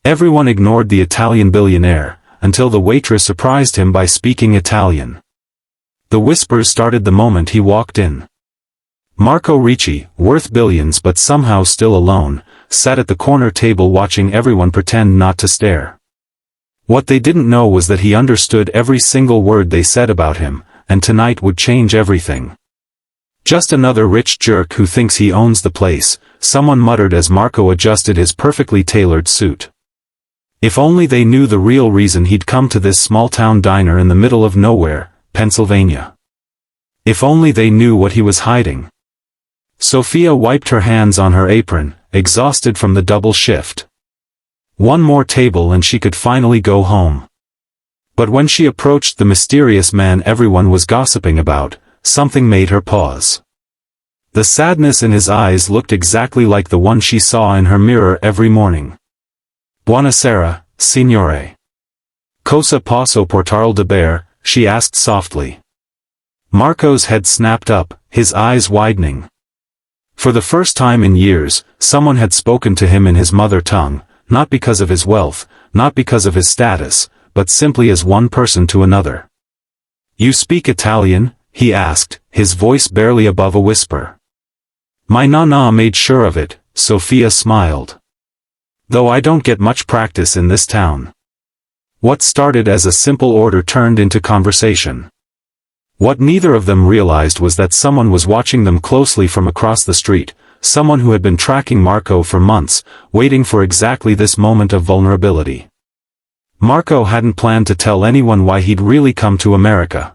Everyone ignored the Italian billionaire, until the waitress surprised him by speaking Italian. The whispers started the moment he walked in. Marco Ricci, worth billions but somehow still alone, sat at the corner table watching everyone pretend not to stare. What they didn't know was that he understood every single word they said about him, and tonight would change everything. "Just another rich jerk who thinks he owns the place," someone muttered as Marco adjusted his perfectly tailored suit. If only they knew the real reason he'd come to this small-town diner in the middle of nowhere, Pennsylvania. If only they knew what he was hiding. Sophia wiped her hands on her apron, exhausted from the double shift. One more table and she could finally go home. But when she approached the mysterious man everyone was gossiping about, something made her pause. The sadness in his eyes looked exactly like the one she saw in her mirror every morning. "Buonasera, signore. Cosa posso portarle da bere?" she asked softly. Marco's head snapped up, his eyes widening. For the first time in years, someone had spoken to him in his mother tongue, not because of his wealth, not because of his status, but simply as one person to another. "You speak Italian?" he asked, his voice barely above a whisper. "My nonna made sure of it," Sophia smiled. "Though I don't get much practice in this town." What started as a simple order turned into conversation. What neither of them realized was that someone was watching them closely from across the street, someone who had been tracking Marco for months, waiting for exactly this moment of vulnerability. Marco hadn't planned to tell anyone why he'd really come to America.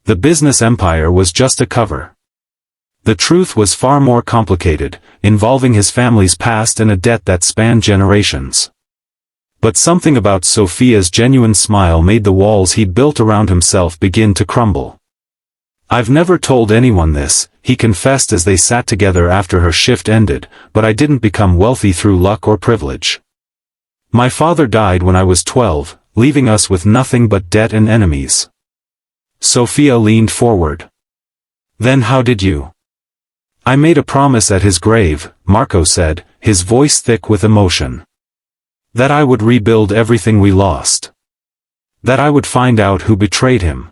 The business empire was just a cover. The truth was far more complicated, involving his family's past and a debt that spanned generations. But something about Sophia's genuine smile made the walls he'd built around himself begin to crumble. "I've never told anyone this," he confessed as they sat together after her shift ended, "but I didn't become wealthy through luck or privilege. My father died when I was 12, leaving us with nothing but debt and enemies." Sophia leaned forward. "Then how did you?" "I made a promise at his grave," Marco said, his voice thick with emotion. "That I would rebuild everything we lost. That I would find out who betrayed him."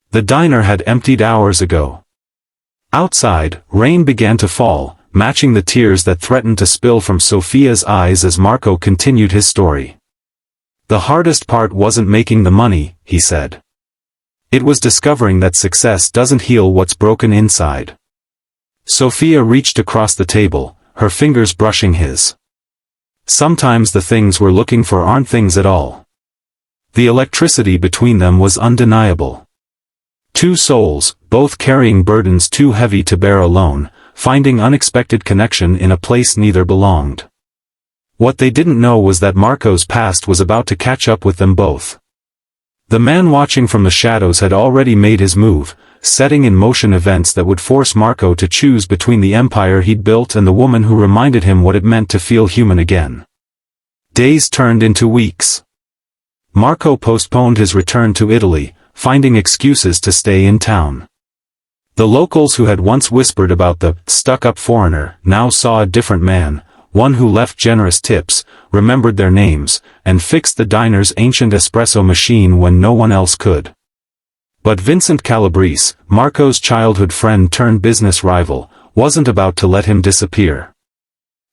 The diner had emptied hours ago. Outside, rain began to fall, matching the tears that threatened to spill from Sophia's eyes as Marco continued his story. "The hardest part wasn't making the money," he said. "It was discovering that success doesn't heal what's broken inside." Sophia reached across the table, her fingers brushing his. "Sometimes the things we're looking for aren't things at all." The electricity between them was undeniable. Two souls, both carrying burdens too heavy to bear alone, finding unexpected connection in a place neither belonged. What they didn't know was that Marco's past was about to catch up with them both. The man watching from the shadows had already made his move, setting in motion events that would force Marco to choose between the empire he'd built and the woman who reminded him what it meant to feel human again. Days turned into weeks. Marco postponed his return to Italy, finding excuses to stay in town. The locals who had once whispered about the stuck-up foreigner now saw a different man, one who left generous tips, remembered their names, and fixed the diner's ancient espresso machine when no one else could. But Vincent Calabrese, Marco's childhood friend turned business rival, wasn't about to let him disappear.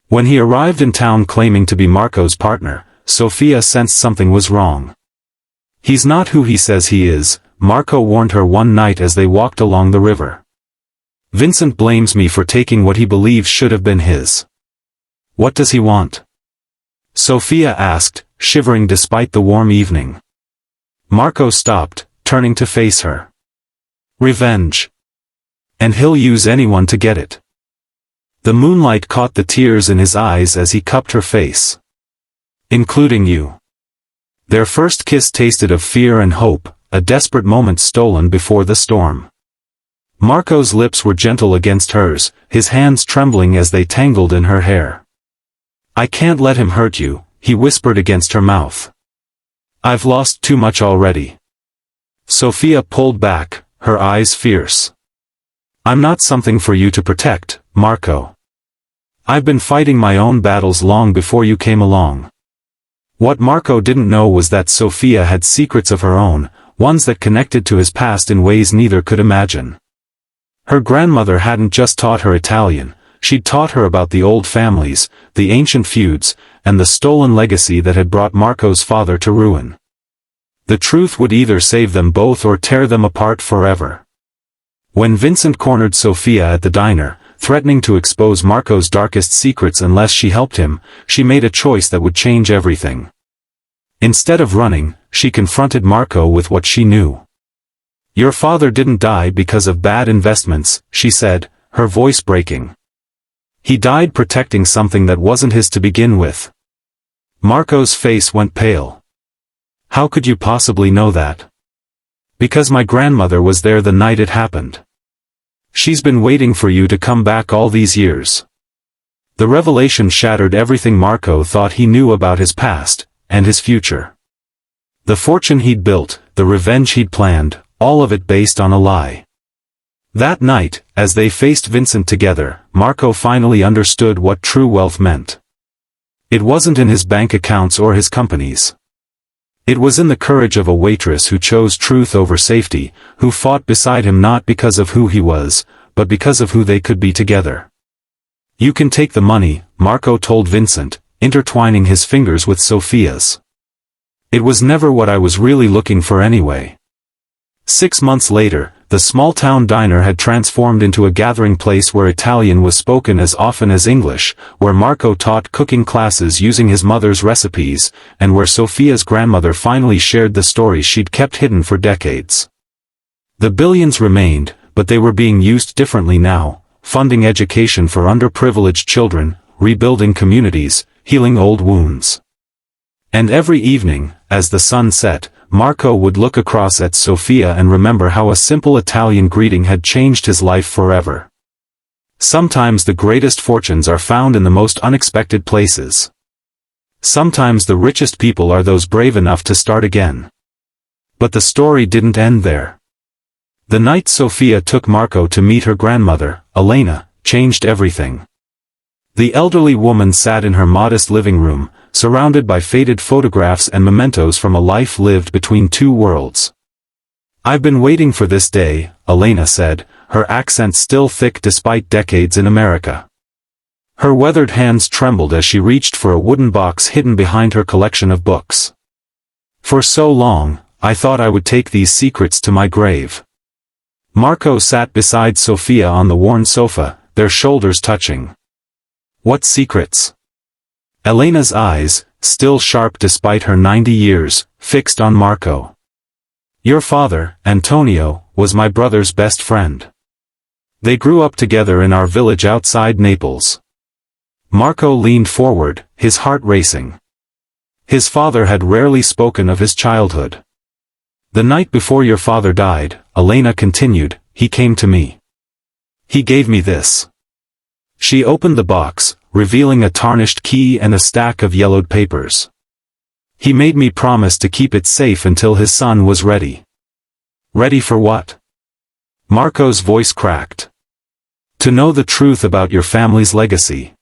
When he arrived in town claiming to be Marco's partner, Sophia sensed something was wrong. "He's not who he says he is," Marco warned her one night as they walked along the river. "Vincent blames me for taking what he believes should have been his." "What does he want?" Sophia asked, shivering despite the warm evening. Marco stopped, turning to face her. "Revenge. And he'll use anyone to get it." The moonlight caught the tears in his eyes as he cupped her face. "Including you." Their first kiss tasted of fear and hope, a desperate moment stolen before the storm. Marco's lips were gentle against hers, his hands trembling as they tangled in her hair. "I can't let him hurt you," he whispered against her mouth. "I've lost too much already." Sophia pulled back, her eyes fierce. "I'm not something for you to protect, Marco. I've been fighting my own battles long before you came along." What Marco didn't know was that Sophia had secrets of her own, ones that connected to his past in ways neither could imagine. Her grandmother hadn't just taught her Italian, she'd taught her about the old families, the ancient feuds, and the stolen legacy that had brought Marco's father to ruin. The truth would either save them both or tear them apart forever. When Vincent cornered Sophia at the diner, threatening to expose Marco's darkest secrets unless she helped him, she made a choice that would change everything. Instead of running, she confronted Marco with what she knew. "Your father didn't die because of bad investments," she said, her voice breaking. "He died protecting something that wasn't his to begin with." Marco's face went pale. "How could you possibly know that?" "Because my grandmother was there the night it happened. She's been waiting for you to come back all these years." The revelation shattered everything Marco thought he knew about his past, and his future. The fortune he'd built, the revenge he'd planned, all of it based on a lie. That night, as they faced Vincent together, Marco finally understood what true wealth meant. It wasn't in his bank accounts or his companies. It was in the courage of a waitress who chose truth over safety, who fought beside him not because of who he was, but because of who they could be together. "You can take the money," Marco told Vincent, intertwining his fingers with Sophia's. "It was never what I was really looking for anyway." 6 months later, the small-town diner had transformed into a gathering place where Italian was spoken as often as English, where Marco taught cooking classes using his mother's recipes, and where Sophia's grandmother finally shared the stories she'd kept hidden for decades. The billions remained, but they were being used differently now, funding education for underprivileged children, rebuilding communities, healing old wounds. And every evening, as the sun set, Marco would look across at Sophia and remember how a simple Italian greeting had changed his life forever. Sometimes the greatest fortunes are found in the most unexpected places. Sometimes the richest people are those brave enough to start again. But the story didn't end there. The night Sophia took Marco to meet her grandmother, Elena, changed everything. The elderly woman sat in her modest living room, surrounded by faded photographs and mementos from a life lived between two worlds. "I've been waiting for this day," Elena said, her accent still thick despite decades in America. Her weathered hands trembled as she reached for a wooden box hidden behind her collection of books. "For so long, I thought I would take these secrets to my grave." Marco sat beside Sophia on the worn sofa, their shoulders touching. "What secrets?" Elena's eyes, still sharp despite her 90 years, fixed on Marco. "Your father, Antonio, was my brother's best friend. They grew up together in our village outside Naples." Marco leaned forward, his heart racing. His father had rarely spoken of his childhood. "The night before your father died," Elena continued, "he came to me. He gave me this." She opened the box, revealing a tarnished key and a stack of yellowed papers. "He made me promise to keep it safe until his son was ready." "Ready for what?" Marco's voice cracked. "To know the truth about your family's legacy.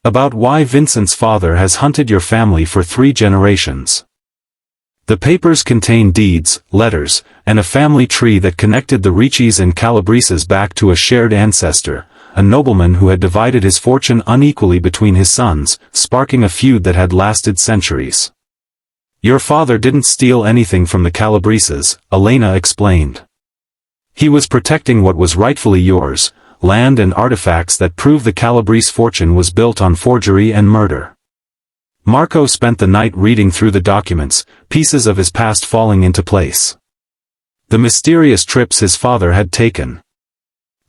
About why Vincent's father has hunted your family for 3 generations." The papers contained deeds, letters, and a family tree that connected the Riccis and Calabreses back to a shared ancestor, a nobleman who had divided his fortune unequally between his sons, sparking a feud that had lasted centuries. "Your father didn't steal anything from the Calabreses," Elena explained. "He was protecting what was rightfully yours, land and artifacts that prove the Calabrese fortune was built on forgery and murder." Marco spent the night reading through the documents, pieces of his past falling into place. The mysterious trips his father had taken.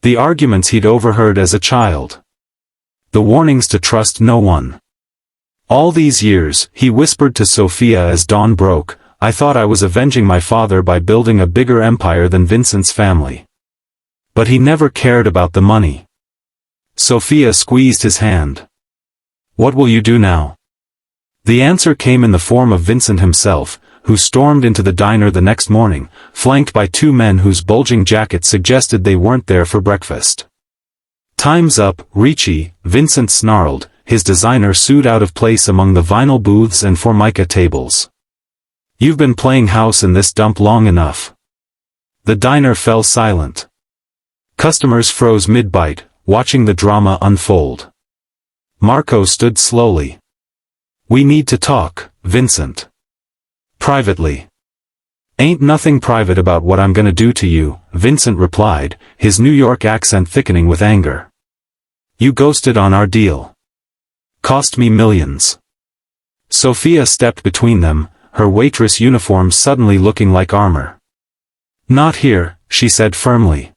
The arguments he'd overheard as a child. The warnings to trust no one. All these years, he whispered to Sophia as dawn broke, "I thought I was avenging my father by building a bigger empire than Vincent's family. But he never cared about the money." Sophia squeezed his hand. "What will you do now?" The answer came in the form of Vincent himself, who stormed into the diner the next morning, flanked by 2 men whose bulging jackets suggested they weren't there for breakfast. "Time's up, Ricci," Vincent snarled, his designer suit out of place among the vinyl booths and formica tables. "You've been playing house in this dump long enough." The diner fell silent. Customers froze mid-bite, watching the drama unfold. Marco stood slowly. "We need to talk, Vincent. Privately." "Ain't nothing private about what I'm gonna do to you," Vincent replied, his New York accent thickening with anger. "You ghosted on our deal. Cost me millions." Sophia stepped between them, her waitress uniform suddenly looking like armor. "Not here," she said firmly.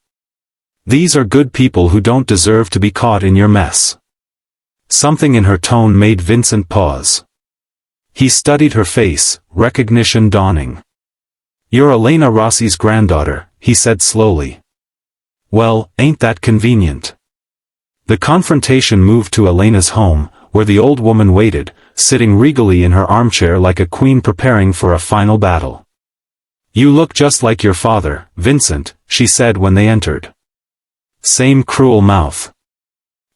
"These are good people who don't deserve to be caught in your mess." Something in her tone made Vincent pause. He studied her face, recognition dawning. "You're Elena Rossi's granddaughter," he said slowly. "Well, ain't that convenient?" The confrontation moved to Elena's home, where the old woman waited, sitting regally in her armchair like a queen preparing for a final battle. "You look just like your father, Vincent," she said when they entered. "Same cruel mouth.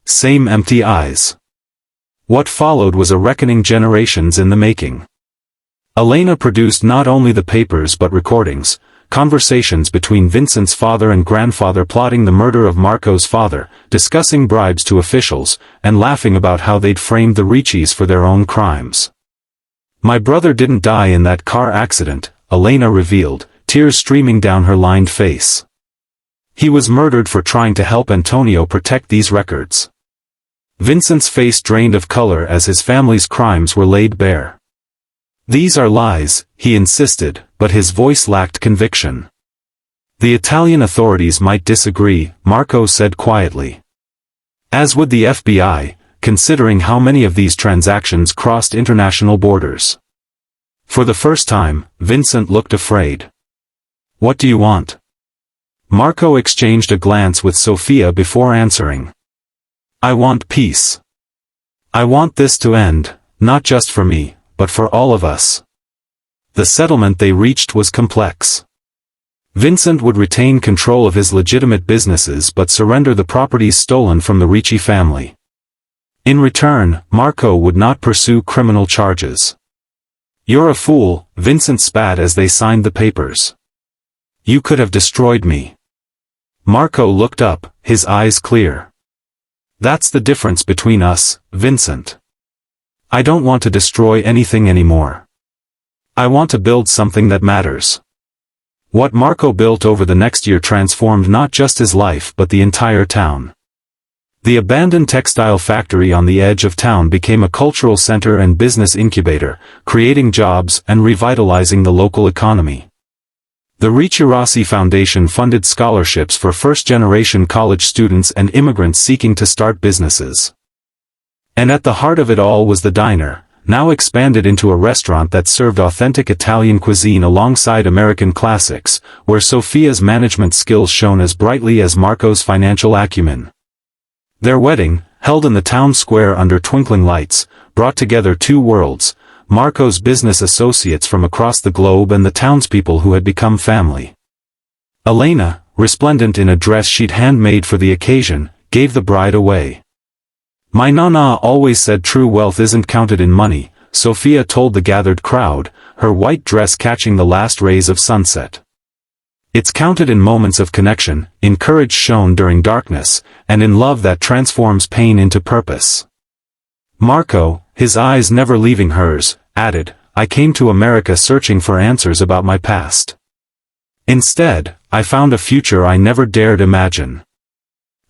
Same empty eyes." What followed was a reckoning generations in the making. Elena produced not only the papers but recordings, conversations between Vincent's father and grandfather plotting the murder of Marco's father, discussing bribes to officials, and laughing about how they'd framed the Riccis for their own crimes. "My brother didn't die in that car accident," Elena revealed, tears streaming down her lined face. "He was murdered for trying to help Antonio protect these records." Vincent's face drained of color as his family's crimes were laid bare. "These are lies," he insisted, but his voice lacked conviction. "The Italian authorities might disagree," Marco said quietly. "As would the FBI, considering how many of these transactions crossed international borders." For the first time, Vincent looked afraid. "What do you want?" Marco exchanged a glance with Sophia before answering. "I want peace. I want this to end, not just for me, but for all of us." The settlement they reached was complex. Vincent would retain control of his legitimate businesses but surrender the properties stolen from the Ricci family. In return, Marco would not pursue criminal charges. "You're a fool," Vincent spat as they signed the papers. "You could have destroyed me." Marco looked up, his eyes clear. "That's the difference between us, Vincent. I don't want to destroy anything anymore. I want to build something that matters." What Marco built over the next year transformed not just his life but the entire town. The abandoned textile factory on the edge of town became a cultural center and business incubator, creating jobs and revitalizing the local economy. The Ricci Foundation funded scholarships for first-generation college students and immigrants seeking to start businesses. And at the heart of it all was the diner, now expanded into a restaurant that served authentic Italian cuisine alongside American classics, where Sophia's management skills shone as brightly as Marco's financial acumen. Their wedding, held in the town square under twinkling lights, brought together two worlds, Marco's business associates from across the globe and the townspeople who had become family. Elena, resplendent in a dress she'd handmade for the occasion, gave the bride away. "My nonna always said true wealth isn't counted in money," Sophia told the gathered crowd, her white dress catching the last rays of sunset. "It's counted in moments of connection, in courage shown during darkness, and in love that transforms pain into purpose." Marco, his eyes never leaving hers, added, "I came to America searching for answers about my past. Instead, I found a future I never dared imagine."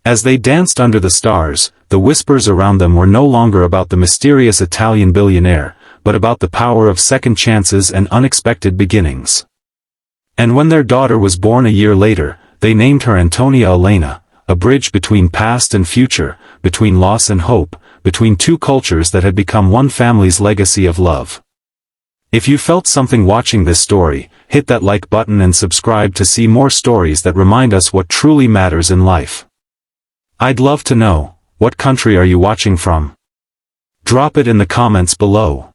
As they danced under the stars, the whispers around them were no longer about the mysterious Italian billionaire, but about the power of second chances and unexpected beginnings. And when their daughter was born a year later, they named her Antonia Elena, a bridge between past and future, between loss and hope, between two cultures that had become one family's legacy of love. If you felt something watching this story, hit that like button and subscribe to see more stories that remind us what truly matters in life. I'd love to know, what country are you watching from? Drop it in the comments below.